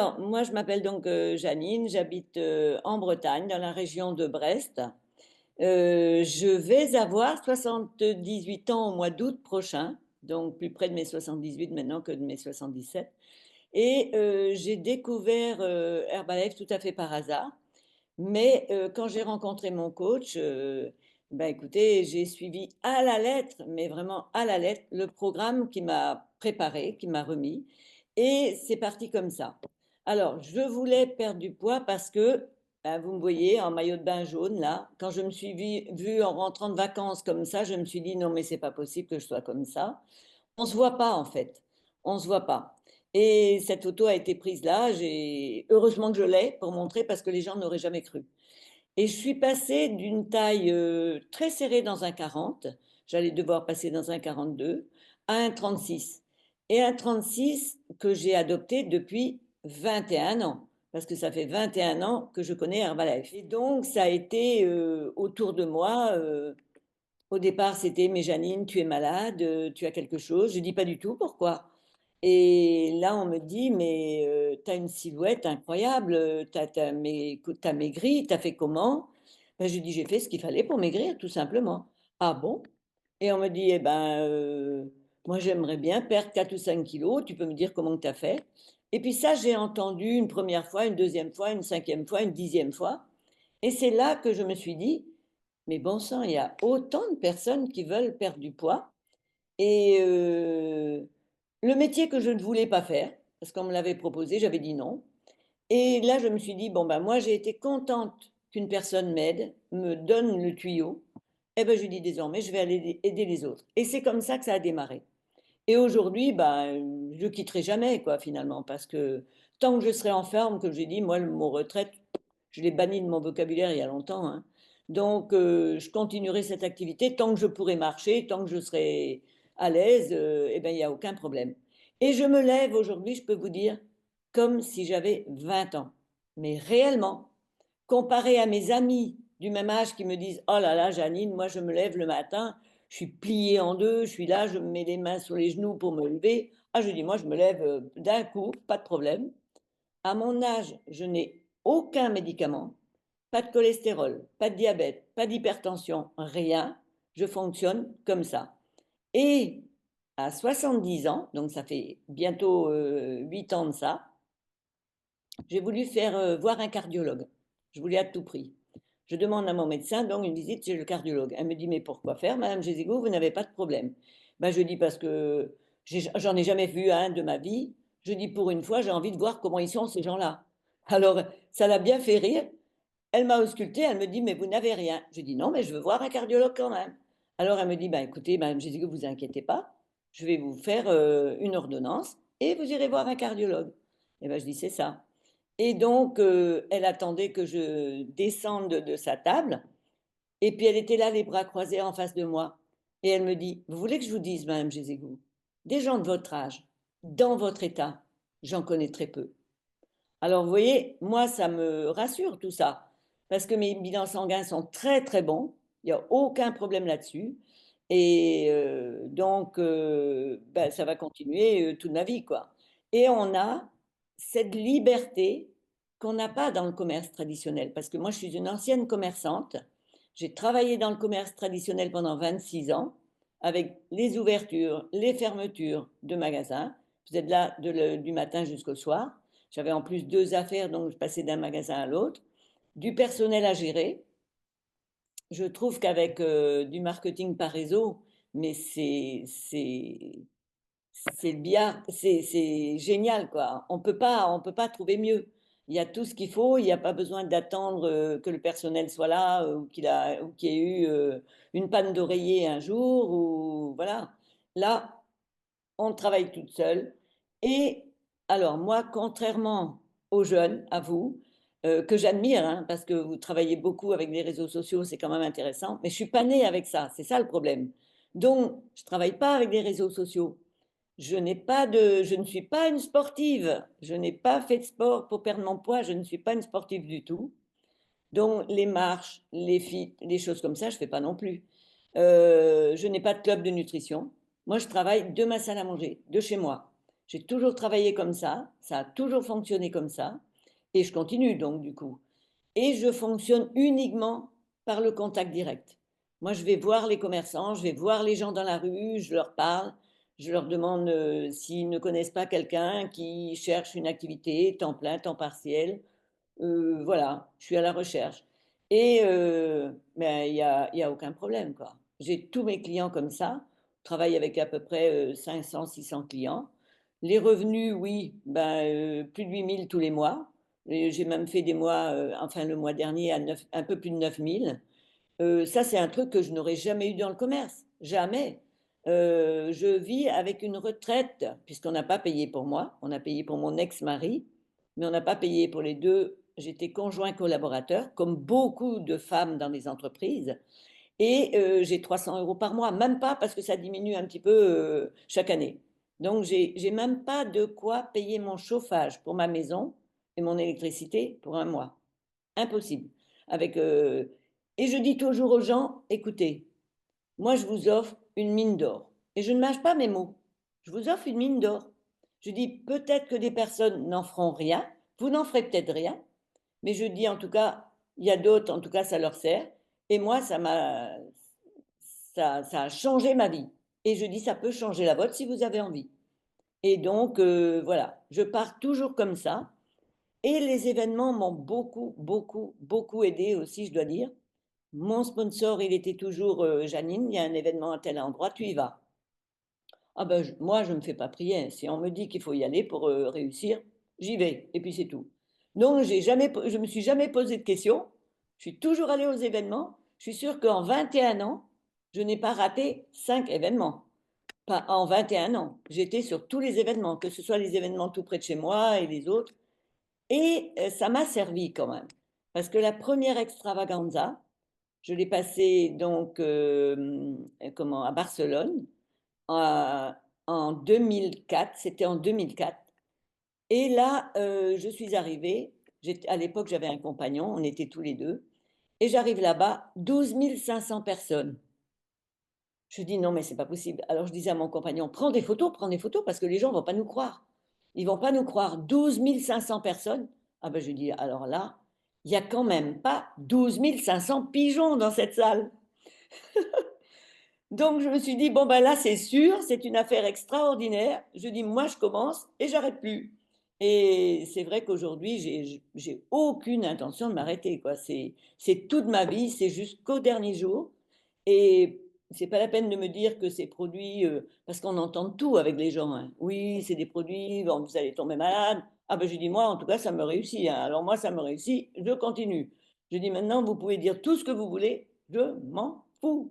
Alors, moi, je m'appelle donc Janine, j'habite en Bretagne, dans la région de Brest. Je vais avoir 78 ans au mois d'août prochain, donc plus près de mes 78 maintenant que de mes 77. Et j'ai découvert Herbalife tout à fait par hasard. Mais quand j'ai rencontré mon coach, ben écoutez, j'ai suivi à la lettre, mais vraiment à la lettre, le programme qui m'a préparé, qui m'a remis. Et c'est parti comme ça. Alors, je voulais perdre du poids parce que, ben, vous me voyez en maillot de bain jaune là, quand je me suis vue en rentrant de vacances comme ça, je me suis dit non, mais c'est pas possible que je sois comme ça. On se voit pas en fait. On se voit pas. Et cette photo a été prise là. Heureusement que je l'ai pour montrer parce que les gens n'auraient jamais cru. Et je suis passée d'une taille très serrée dans un 40, j'allais devoir passer dans un 42, à un 36. Et un 36 que j'ai adopté depuis 21 ans, parce que ça fait 21 ans que je connais Herbalife. Et donc, ça a été autour de moi. Au départ, c'était, mais Janine, tu es malade, tu as quelque chose. Je dis pas du tout, pourquoi? Et là, on me dit, mais tu as une silhouette incroyable, t'as maigri, t'as fait comment? Ben, je dis, j'ai fait ce qu'il fallait pour maigrir, tout simplement. Ah bon? Et on me dit, eh ben, moi, j'aimerais bien perdre 4 ou 5 kilos, tu peux me dire comment tu as fait? Et puis ça, j'ai entendu une première fois, une deuxième fois, une cinquième fois, une dixième fois. Et c'est là que je me suis dit, mais bon sang, il y a autant de personnes qui veulent perdre du poids. Et le métier que je ne voulais pas faire, parce qu'on me l'avait proposé, j'avais dit non. Et là, je me suis dit, bon, ben moi, j'ai été contente qu'une personne m'aide, me donne le tuyau. Et ben, je dis désormais, je vais aller aider les autres. Et c'est comme ça que ça a démarré. Et aujourd'hui, ben, je ne quitterai jamais, quoi, finalement, parce que tant que je serai en forme, que j'ai dit, moi, le mot retraite, je l'ai banni de mon vocabulaire il y a longtemps, hein. Donc, je continuerai cette activité tant que je pourrai marcher, tant que je serai à l'aise, eh ben, il n'y a aucun problème. Et je me lève aujourd'hui, je peux vous dire, comme si j'avais 20 ans. Mais réellement, comparé à mes amis du même âge qui me disent, oh là là, Janine, moi, je me lève le matin, je suis pliée en deux, je suis là, je me mets les mains sur les genoux pour me lever. Ah, je dis, moi, je me lève d'un coup, pas de problème. À mon âge, je n'ai aucun médicament, pas de cholestérol, pas de diabète, pas d'hypertension, rien. Je fonctionne comme ça. Et à 70 ans, donc ça fait bientôt 8 ans de ça, j'ai voulu faire voir un cardiologue. Je voulais à tout prix. Je demande à mon médecin donc une visite chez le cardiologue. Elle me dit, mais pourquoi faire, Madame Gézigou, vous n'avez pas de problème. Ben, je dis parce que j'en ai jamais vu un de ma vie. Je dis pour une fois, j'ai envie de voir comment ils sont ces gens-là. Alors, ça l'a bien fait rire. Elle m'a auscultée, elle me dit, mais vous n'avez rien. Je dis, non, mais je veux voir un cardiologue quand même. Alors, elle me dit, ben, écoutez, Madame Gézigou, vous inquiétez pas, je vais vous faire une ordonnance et vous irez voir un cardiologue. Et ben, je dis, c'est ça. Et donc, elle attendait que je descende de sa table. Et puis, elle était là, les bras croisés en face de moi. Et elle me dit, vous voulez que je vous dise, Madame Gézégou, des gens de votre âge, dans votre état, j'en connais très peu. Alors, vous voyez, moi, ça me rassure tout ça. Parce que mes bilans sanguins sont très, très bons. Il n'y a aucun problème là-dessus. Et donc, ben, ça va continuer toute ma vie, quoi. Et on a cette liberté qu'on n'a pas dans le commerce traditionnel. Parce que moi, je suis une ancienne commerçante. J'ai travaillé dans le commerce traditionnel pendant 26 ans, avec les ouvertures, les fermetures de magasins. Vous êtes là du matin jusqu'au soir. J'avais en plus deux affaires, donc je passais d'un magasin à l'autre. Du personnel à gérer. Je trouve qu'avec du marketing par réseau, mais c'est bien, c'est génial, quoi. On peut pas trouver mieux. Il y a tout ce qu'il faut. Il n'y a pas besoin d'attendre que le personnel soit là ou qu'il y ait eu une panne d'oreiller un jour ou voilà. Là, on travaille toute seule. Et alors moi, contrairement aux jeunes, à vous, que j'admire, hein, parce que vous travaillez beaucoup avec les réseaux sociaux, c'est quand même intéressant, mais je suis pas née avec ça, c'est ça le problème. Donc, je travaille pas avec les réseaux sociaux. Je ne suis pas une sportive. Je n'ai pas fait de sport pour perdre mon poids. Je ne suis pas une sportive du tout. Donc, les marches, les fit, les choses comme ça, je ne fais pas non plus. Je n'ai pas de club de nutrition. Moi, je travaille de ma salle à manger, de chez moi. J'ai toujours travaillé comme ça a toujours fonctionné comme ça et je continue donc du coup. Et je fonctionne uniquement par le contact direct. Moi, je vais voir les commerçants, je vais voir les gens dans la rue, je leur parle, je leur demande, s'ils ne connaissent pas quelqu'un qui cherche une activité, temps plein, temps partiel. Voilà, je suis à la recherche et ben, il y a aucun problème, quoi. J'ai tous mes clients comme ça. Je travaille avec à peu près, 500-600 clients. Les revenus, oui, ben, plus de 8 000 tous les mois et j'ai même fait des mois, enfin le mois dernier à 9 un peu plus de 9 000. Ça, c'est un truc que je n'aurais jamais eu dans le commerce, jamais. Je vis avec une retraite puisqu'on n'a pas payé pour moi, on a payé pour mon ex-mari, mais on n'a pas payé pour les 2. J'étais conjoint collaborateur, comme beaucoup de femmes dans les entreprises et j'ai 300 € par mois, même pas parce que ça diminue un petit peu, chaque année. Donc j'ai même pas de quoi payer mon chauffage pour ma maison et mon électricité pour un mois. Impossible. Avec, et je dis toujours aux gens: «Écoutez, moi je vous offre une mine d'or» et je ne mâche pas mes mots. Je vous offre une mine d'or. Je dis: «Peut-être que des personnes n'en feront rien, vous n'en ferez peut-être rien, mais je dis en tout cas, il y a d'autres, en tout cas ça leur sert et moi ça a changé ma vie» et je dis: «Ça peut changer la vôtre si vous avez envie» et donc voilà, je pars toujours comme ça et les événements m'ont beaucoup, beaucoup, beaucoup aidée aussi, je dois dire. Mon sponsor, il était toujours, «Janine, il y a un événement à tel endroit, tu y vas?» Ah ben, moi, je ne me fais pas prier, hein. Si on me dit qu'il faut y aller pour, réussir, j'y vais et puis c'est tout. Donc je me suis jamais posé de questions. Je suis toujours allée aux événements. Je suis sûre qu'en 21 ans, je n'ai pas raté 5 événements. Pas en 21 ans. J'étais sur tous les événements, que ce soit les événements tout près de chez moi et les autres et ça m'a servi quand même. Parce que la première extravaganza, je l'ai passée donc, comment? À Barcelone, heu, en 2004, c'était en 2004 et là, je suis arrivée, à l'époque, j'avais un compagnon, on était tous les 2 et j'arrive là-bas, 12 500 personnes. Je dis: «Non mais c'est pas possible». Alors je disais à mon compagnon: prends des photos parce que les gens vont pas nous croire. Ils vont pas nous croire, 12 500 personnes». Ah ben je lui dis: «Alors là, il y a quand même pas 12 500 pigeons dans cette salle». Donc je me suis dit: «Bon, ben, là, c'est sûr, c'est une affaire extraordinaire». Je dis: «Moi, je commence et j'arrête plus» et c'est vrai qu'aujourd'hui, j'ai aucune intention de m'arrêter, quoi. C'est toute ma vie, c'est jusqu'au dernier jour et c'est pas la peine de me dire que ces produits, parce qu'on entend tout avec les gens, hein. «Oui, c'est des produits, bon, vous allez tomber malade». Ah ben, je dis: «Moi, en tout cas, ça me réussit, hein. Alors moi, ça me réussit, je continue». Je dis: «Maintenant, vous pouvez dire tout ce que vous voulez, je m'en fous».